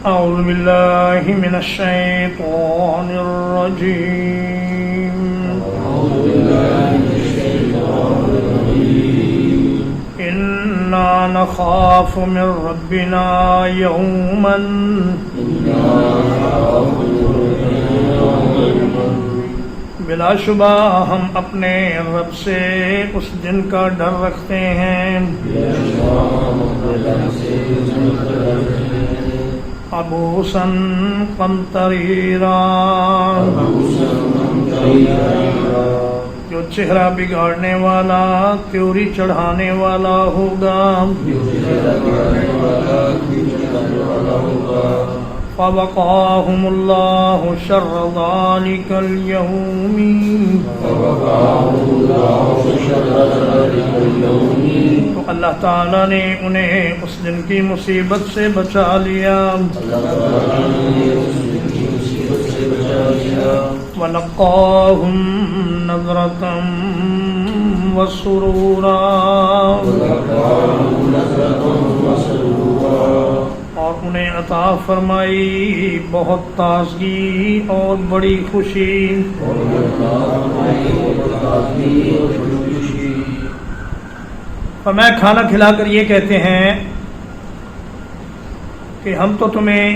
أعوذ بالله من الشيطان الرجيم إنا نخاف من ربنا يوما بلا شبہ ہم اپنے رب سے اس دن کا ڈر رکھتے ہیں عبوساً قمطریرا، جو چہرہ بگاڑنے والا، تیوری چڑھانے والا ہوگا۔ فوقاهم اللہ شر ذلك اليوم، تو اللہ تعالیٰ نے انہیں اس دن کی مصیبت سے بچا لیا۔ وَلَقَّاهُمْ نَضْرَةً وَسُرُورًا، اور انہیں عطا فرمائی بہت تازگی اور بڑی خوشی۔ فرمایا کھانا کھلا کر یہ کہتے ہیں کہ ہم تو تمہیں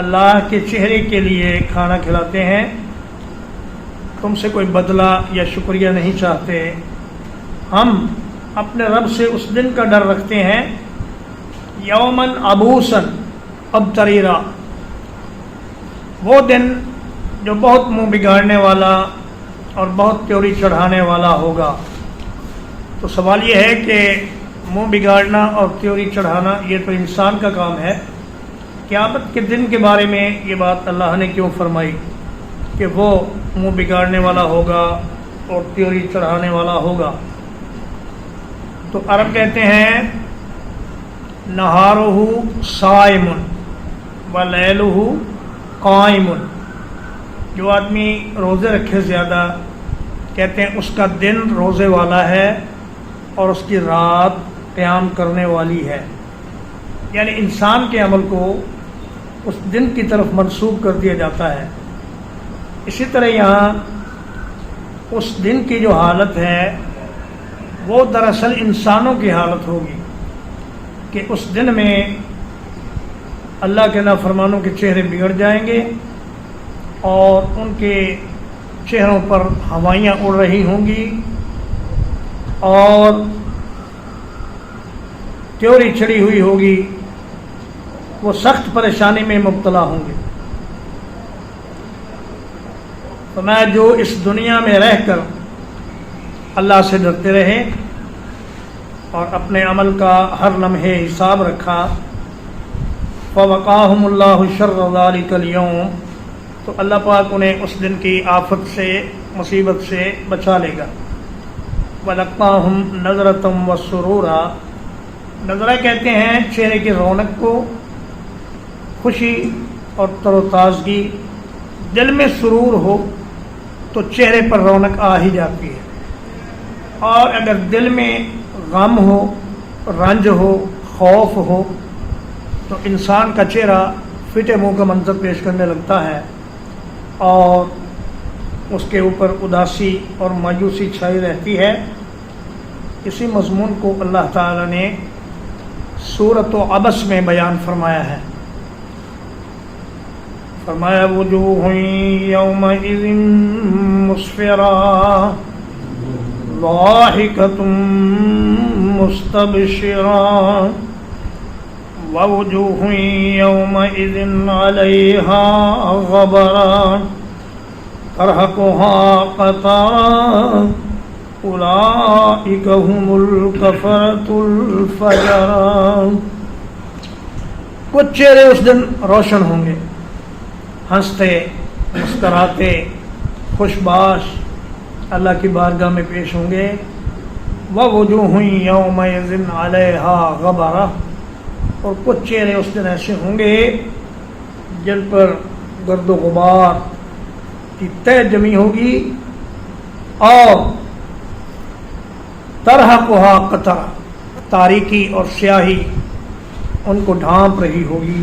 اللہ کے چہرے کے لیے کھانا کھلاتے ہیں، تم سے کوئی بدلہ یا شکریہ نہیں چاہتے۔ ہم اپنے رب سے اس دن کا ڈر رکھتے ہیں، یومن عبوسن قمطریرا، وہ دن جو بہت منہ بگاڑنے والا اور بہت تیوری چڑھانے والا ہوگا۔ تو سوال یہ ہے کہ منہ بگاڑنا اور تیوری چڑھانا یہ تو انسان کا کام ہے، قیامت کے دن کے بارے میں یہ بات اللہ نے کیوں فرمائی کہ وہ منہ بگاڑنے والا ہوگا اور تیوری چڑھانے والا ہوگا؟ تو عرب کہتے ہیں نہارہ صائم ولیلہ قائم، جو آدمی روزے رکھے زیادہ کہتے ہیں اس کا دن روزے والا ہے اور اس کی رات قیام کرنے والی ہے، یعنی انسان کے عمل کو اس دن کی طرف منسوب کر دیا جاتا ہے۔ اسی طرح یہاں اس دن کی جو حالت ہے وہ دراصل انسانوں کی حالت ہوگی کہ اس دن میں اللہ کے نافرمانوں کے چہرے بگڑ جائیں گے اور ان کے چہروں پر ہوائیاں اڑ رہی ہوں گی اور تیوری چڑھی ہوئی ہوگی، وہ سخت پریشانی میں مبتلا ہوں گے۔ تو میں جو اس دنیا میں رہ کر اللہ سے ڈرتے رہے اور اپنے عمل کا ہر لمحے حساب رکھا، فوقاہم اللہ شر ذلک اليوم، تو اللہ پاک انہیں اس دن کی آفت سے، مصیبت سے بچا لے گا۔ وَلَقَّاهُمْ نَضْرَةً وَسُرُورًا، نظرہ کہتے ہیں چہرے کی رونق کو، خوشی اور تر و تازگی۔ دل میں سرور ہو تو چہرے پر رونق آ ہی جاتی ہے، اور اگر دل میں غم ہو، رنج ہو، خوف ہو تو انسان کا چہرہ پھٹے منہ کا منظر پیش کرنے لگتا ہے اور اس کے اوپر اداسی اور مایوسی چھائی رہتی ہے۔ اسی مضمون کو اللہ تعالی نے سورۃ عبس میں بیان فرمایا ہے۔ فرمایا وجوہ یومئذ مسفرہ ضاحکۃ مستبشرہ ووجوہ یومئذ علیہا غبرہ ترہقہا قترہ اولئک ھم الکفرۃ الفجرہ، کچھ چہرے اس دن روشن ہوں گے، ہنستے مسکراتے خوش باش اللہ کی بارگاہ میں پیش ہوں گے۔ ووجوہ یومئذ علیہا غبرہ، اور کچھ چہرے اس دن ایسے ہوں گے جن پر گرد و غبار کی تہ جمی ہوگی اور ترہقہا قطرہ، تاریکی اور سیاہی ان کو ڈھانپ رہی ہوگی۔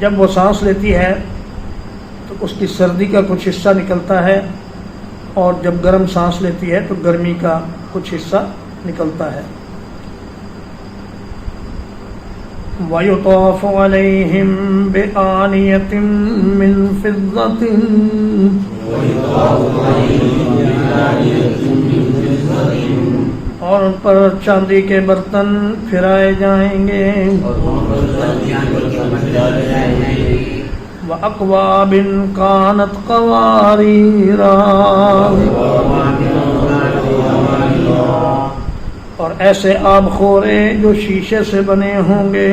جب وہ سانس لیتی ہے تو اس کی سردی کا کچھ حصہ نکلتا ہے، اور جب گرم سانس لیتی ہے تو گرمی کا کچھ حصہ نکلتا ہے۔ وَيُطَافُ عَلَيْهِمْ بِآنِيَةٍ مِّن فِضَّةٍ اور ان پر چاندی کے برتن پھرائے جائیں گے۔ وَأَكْوَابٍ كَانَتْ قَوَارِيرَا اور ایسے آب خورے جو شیشے سے بنے ہوں گے۔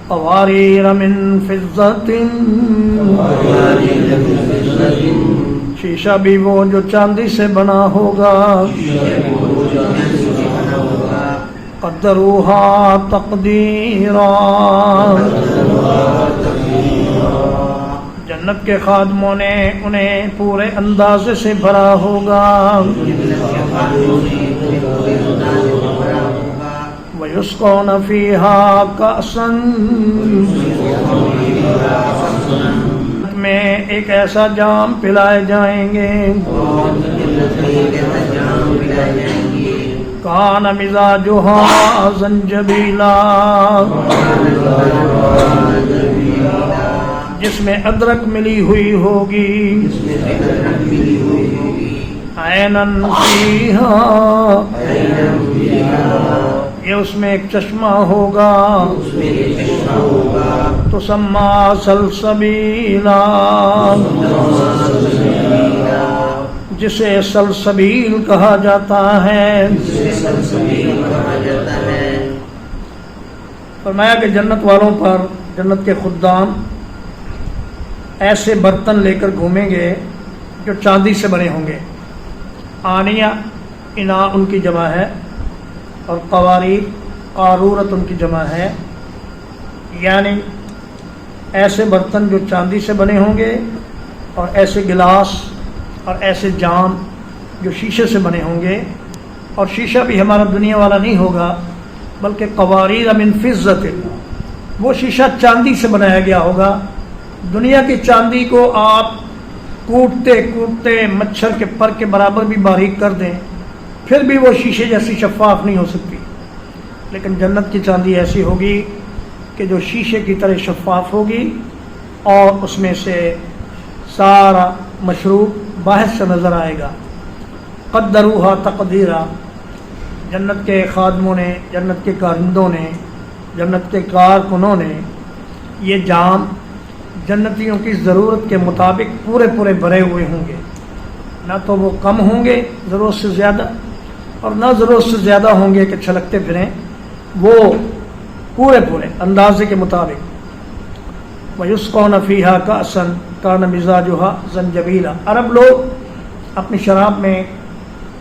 قواریر من فضة شیشہ بھی وہ جو چاندی سے بنا ہوگا۔ قدروها تقدیرا جنت کے خادموں نے انہیں پورے اندازے سے بھرا ہوگا۔ وَيُسْقَوْنَ فِيهَا كَأْسًا میں ایک ایسا جام پلائے جائیں گے۔ کان مزاجها زنجبیلا جس میں ادرک ملی ہوئی ہوگی۔ عینن فیہا یہ اس میں ایک چشمہ ہوگا۔ تسمی سلسبیلا جسے سلسبیل کہا جاتا ہے۔ فرمایا کہ جنت والوں پر جنت کے خدام ایسے برتن لے کر گھومیں گے جو چاندی سے بنے ہوں گے۔ آنیہ انا ان کی جمع ہے، اور قواریر قارورت ان کی جمع ہے، یعنی ایسے برتن جو چاندی سے بنے ہوں گے، اور ایسے گلاس اور ایسے جام جو شیشے سے بنے ہوں گے۔ اور شیشہ بھی ہمارا دنیا والا نہیں ہوگا، بلکہ قواریر من فضۃ وہ شیشہ چاندی سے بنایا گیا ہوگا۔ دنیا کی چاندی کو آپ کوٹتے کوٹتے مچھر کے پر کے برابر بھی باریک کر دیں، پھر بھی وہ شیشے جیسی شفاف نہیں ہو سکتی، لیکن جنت کی چاندی ایسی ہوگی کہ جو شیشے کی طرح شفاف ہوگی، اور اس میں سے سارا مشروب باہر سے نظر آئے گا۔ قدروہا تقدیرا جنت کے خادموں نے، جنت کے کارندوں نے، جنت کے کارکنوں نے یہ جام جنتیوں کی ضرورت کے مطابق پورے پورے بھرے ہوئے ہوں گے۔ نہ تو وہ کم ہوں گے ضرورت سے زیادہ، اور نہ ضرورت سے زیادہ ہوں گے کہ چھلکتے پھریں، وہ پورے پورے اندازے کے مطابق۔ وَيُسْقَوْنَ فِيهَا كَأْسًا كَانَ مِزَاجُهَا زَنْجَبِيلًا عرب لوگ اپنی شراب میں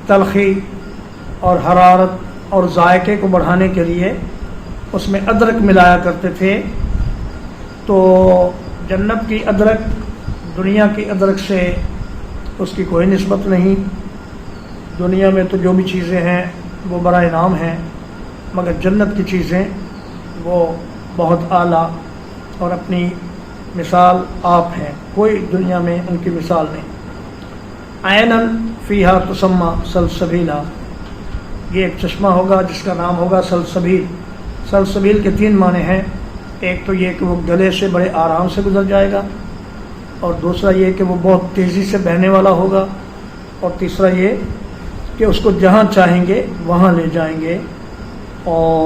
تلخی اور حرارت اور ذائقے کو بڑھانے کے لیے اس میں ادرک ملایا کرتے تھے۔ تو جنت کی ادرک دنیا کی ادرک سے اس کی کوئی نسبت نہیں۔ دنیا میں تو جو بھی چیزیں ہیں وہ برائے نام ہیں، مگر جنت کی چیزیں وہ بہت اعلیٰ اور اپنی مثال آپ ہیں، کوئی دنیا میں ان کی مثال نہیں۔ عینن فیہا تسمی سلسبیلا یہ ایک چشمہ ہوگا جس کا نام ہوگا سلسبیل۔ سلسبیل کے 3 معنی ہیں، ایک تو یہ کہ وہ گلے سے بڑے آرام سے گزر جائے گا، اور دوسرا یہ کہ وہ بہت تیزی سے بہنے والا ہوگا، اور تیسرا یہ کہ اس کو جہاں چاہیں گے وہاں لے جائیں گے، اور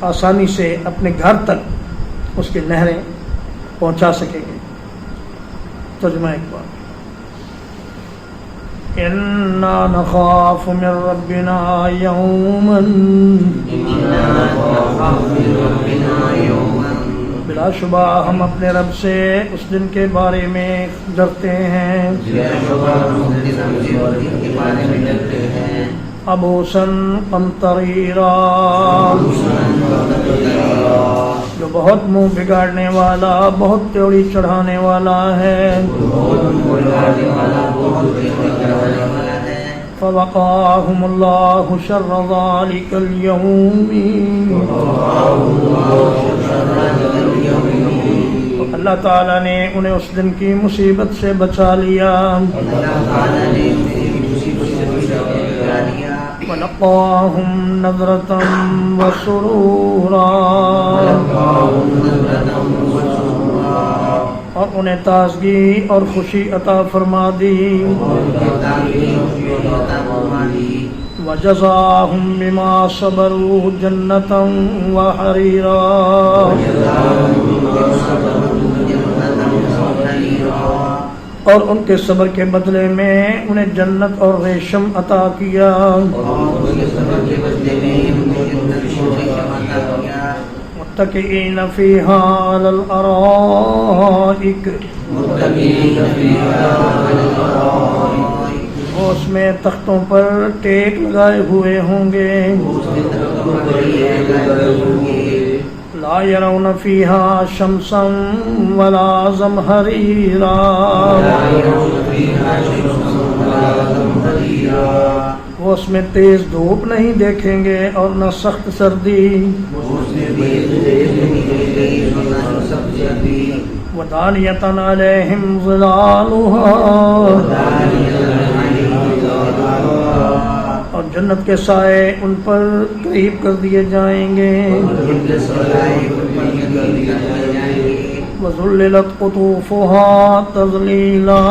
آسانی سے اپنے گھر تک اس کی نہریں پہنچا سکیں گے۔ ترجمہ ایک بار اِنَّا نَخَافُ مِن رَّبِّنَا يَوْمًا بلا شبہ ہم اپنے رب سے اس دن کے بارے میں ڈرتے ہیں۔ عبوساً قمطریرا جو بہت منہ بگاڑنے والا، بہت تیوڑی چڑھانے والا ہے۔ فوقاهم اللہ شر ذلك اليوم اللہ تعالیٰ نے انہیں اس دن کی مصیبت سے بچا لیا. وَلَقَّاهُمْ نَضْرَةً وَسُرُورًا اور انہیں تازگی اور خوشی عطا فرما دی. وَجَزَاهُمْ بِمَا صَبَرُوا جَنَّةً وَحَرِيرًا اور ان کے صبر کے بدلے میں انہیں جنت اور ریشم عطا کیا. متکئین فیہا علی الارائک وہ اس میں تختوں پر ٹیک لگائے ہوئے ہوں گے. لا يرون فيها شمسا ولا زمهريرا وہ اس میں تیز دھوپ نہیں دیکھیں گے اور نہ سخت سردی. ودانية عليهم ظلالها اور جنت کے سائے ان پر قریب کر دیے جائیں گے. وَذُلِّلَتْ قُطُوفُهَا تَذْلِيلًا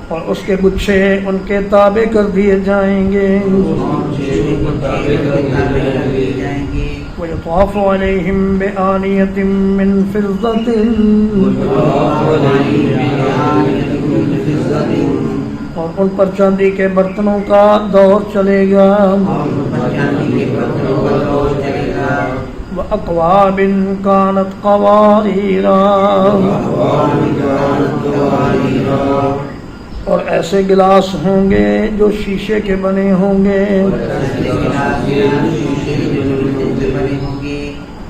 اور اس کے گچھے ان کے تابع کر دیے جائیں گے. وَيُطَافُ عَلَيْهِمْ بِآنِيَةٍ مِّن فِضَّةٍ اور ان پر چاندی کے برتنوں کا دور چلے گا. وَأَكْوَابٍ كَانَتْ قَوَارِيرًا اور ایسے گلاس ہوں گے جو شیشے کے بنے ہوں گے.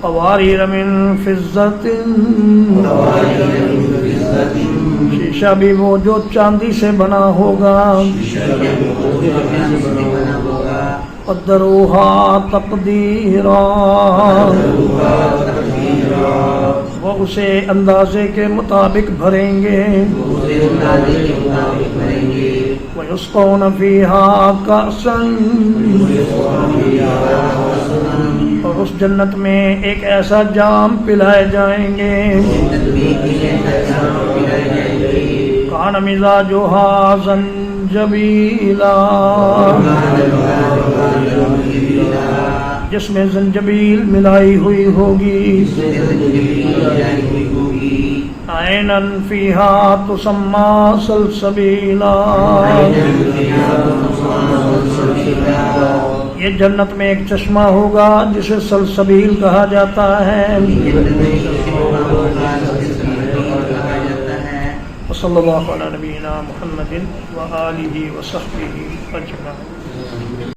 قواریر من فضة شیشہ بھی وہ جو چاندی سے بنا ہوگا. قدروها تقدیرا وہ اسے اندازے کے مطابق بھریں گے. وَيُسْقَوْنَ فِيهَا كَأْسًا اور اس جنت میں ایک ایسا جام پلائے جائیں گے. کان مزاجها زنجبیلا جس میں زنجبیل ملائی ہوئی ہوگی. عینا فیہا تسمی سلسبیلا یہ جنت میں ایک چشمہ ہوگا جسے سلسبیل کہا جاتا ہے. صلی اللہ علیہ نبینا محمد وآلہ وصحبہ اجمعین.